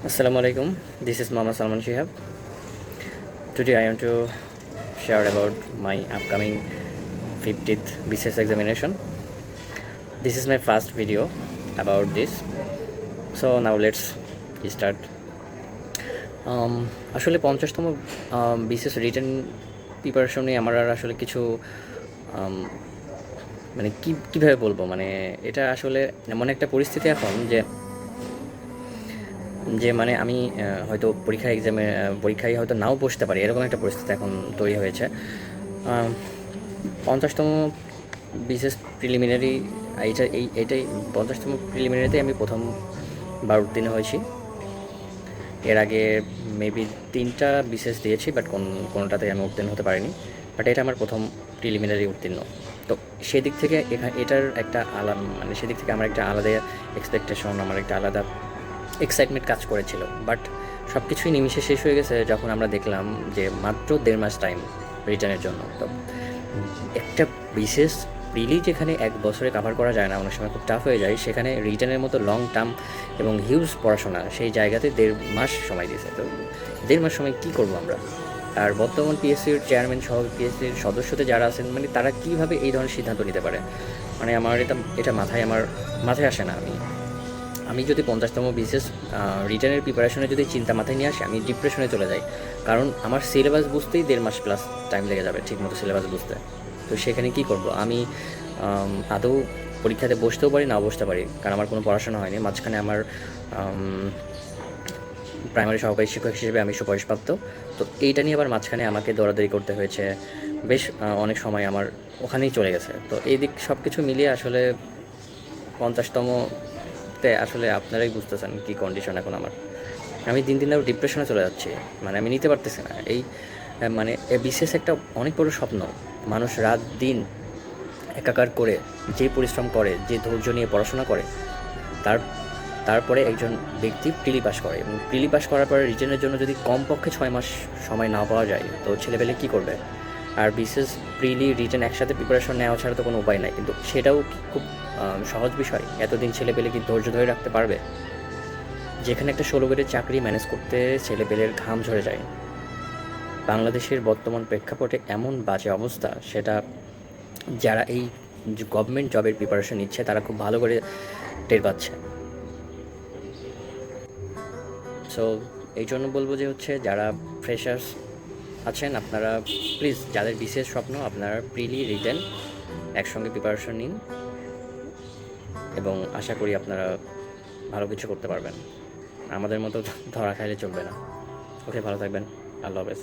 Assalamu alaikum. This is Mama Salman Shihab. Today I want to share about my upcoming 50th BCS examination. This is my first video about this. So now let's start. আসলে 50তম BCS written preparation নিয়ে আমার আর আসলে কিছু মানে কীভাবে বলবো, মানে এটা আসলে এমন একটা পরিস্থিতি এখন যে যে মানে আমি হয়তো পরীক্ষায় হয়তো নাও বসতে পারি, এরকম একটা পরিস্থিতি এখন তৈরি হয়েছে। 50তম বিশেষ প্রিলিমিনারি, এইটাই 50তম প্রিলিমিনারিতে আমি প্রথমবার উত্তীর্ণ হয়েছি। এর আগে মেবি 3টা বিশেষ দিয়েছি, বাট কোনোটাতে আমি উত্তীর্ণ হতে পারিনি। বাট এটা আমার প্রথম প্রিলিমিনারি উত্তীর্ণ। তো সেদিক থেকে এটার একটা মানে সেদিক থেকে আমার একটা আলাদা এক্সপেকটেশন, আমার একটা আলাদা এক্সাইটমেন্ট কাজ করেছিল। বাট সব কিছুই নিমিষে শেষ হয়ে গেছে যখন আমরা দেখলাম যে মাত্র 1.5 মাস টাইম রিটার্নের জন্য। তো একটা বিশেষ যেখানে 1 বছরে কাভার করা যায় না, অনেক সময় খুব টাফ হয়ে যায়, সেখানে রিটার্নের মতো লং টার্ম এবং হিউজ পড়াশোনা, সেই জায়গাতে 1.5 মাস সময় দিয়েছে। তো 1.5 মাস সময় কী করবো আমরা? আর বর্তমান পিএসসির চেয়ারম্যান সহ পিএসসির সদস্যদের যারা আছেন, মানে তারা কীভাবে এই ধরনের সিদ্ধান্ত নিতে পারে, মানে আমার এটা মাথায় আসে না। আমি যদি 50তম বিশেষ রিটার্নের প্রিপারেশনে যদি চিন্তা মাথায় নিয়ে আসি, আমি ডিপ্রেশনে চলে যাই। কারণ আমার সিলেবাস বুঝতেই 1.5 মাস প্লাস টাইম লেগে যাবে ঠিকমতো সিলেবাস বুঝতে। তো সেখানে কী করব? আমি আদৌ পরীক্ষাতে বসতেও পারি, নাও বসতে পারি, কারণ আমার কোনো পড়াশোনা হয়নি। মাঝখানে আমার প্রাইমারি সহকারী শিক্ষক হিসেবে আমি সুপারিশপ্রাপ্ত। তো এইটা নিয়ে আবার মাঝখানে আমাকে দৌড়াদৌড়ি করতে হয়েছে, বেশ অনেক সময় আমার ওখানেই চলে গেছে। তো এই দিক সব কিছু মিলিয়ে আসলে 50তমতে আসলে আপনারাই বুঝতেছেন কী কন্ডিশন এখন আমার। আমি দিন দিন আরও ডিপ্রেশনে চলে যাচ্ছি, মানে আমি নিতে পারতেছি না। মানে বিশেষ একটা অনেক বড় স্বপ্ন। মানুষ রাত দিন একাকার করে যে পরিশ্রম করে, যে ধৈর্য নিয়ে পড়াশোনা করে, তারপরে একজন ব্যক্তি প্রিলি পাস করে, এবং প্রিলি পাস করার পরে রিটেনের জন্য যদি কমপক্ষে 6 মাস সময় না পাওয়া যায়, তো ছেলেপেলে কী করবে? আর বিশেষ রিটেন একসাথে প্রিপারেশন নেওয়া ছাড়া তো কোনো উপায় নাই। কিন্তু সেটাও খুব সহজ বিষয়? এতদিন ছেলেপেলে কি ধৈর্য ধরে রাখতে পারবে? যেখানে একটা 16 গ্রেডের চাকরি ম্যানেজ করতে ছেলেপেলের ঘাম ঝরে যায়। বাংলাদেশের বর্তমান প্রেক্ষাপটে এমন বাজে অবস্থা, সেটা যারা এই গভর্নমেন্ট জবের প্রিপারেশন নিচ্ছে তারা খুব ভালো করে টের পাচ্ছে। সো এই জন্য বলবো যে যারা ফ্রেশার্স আছেন, আপনারা প্লিজ, যাদের বিশেষ স্বপ্ন, আপনারা প্রিলি রিটেন একসঙ্গে প্রিপারেশন নিন, এবং আশা করি আপনারা ভালো কিছু করতে পারবেন। আমাদের মতো ধরা খাইলে চলবে না। ওকে, ভালো থাকবেন। আল্লাহ হাফেজ।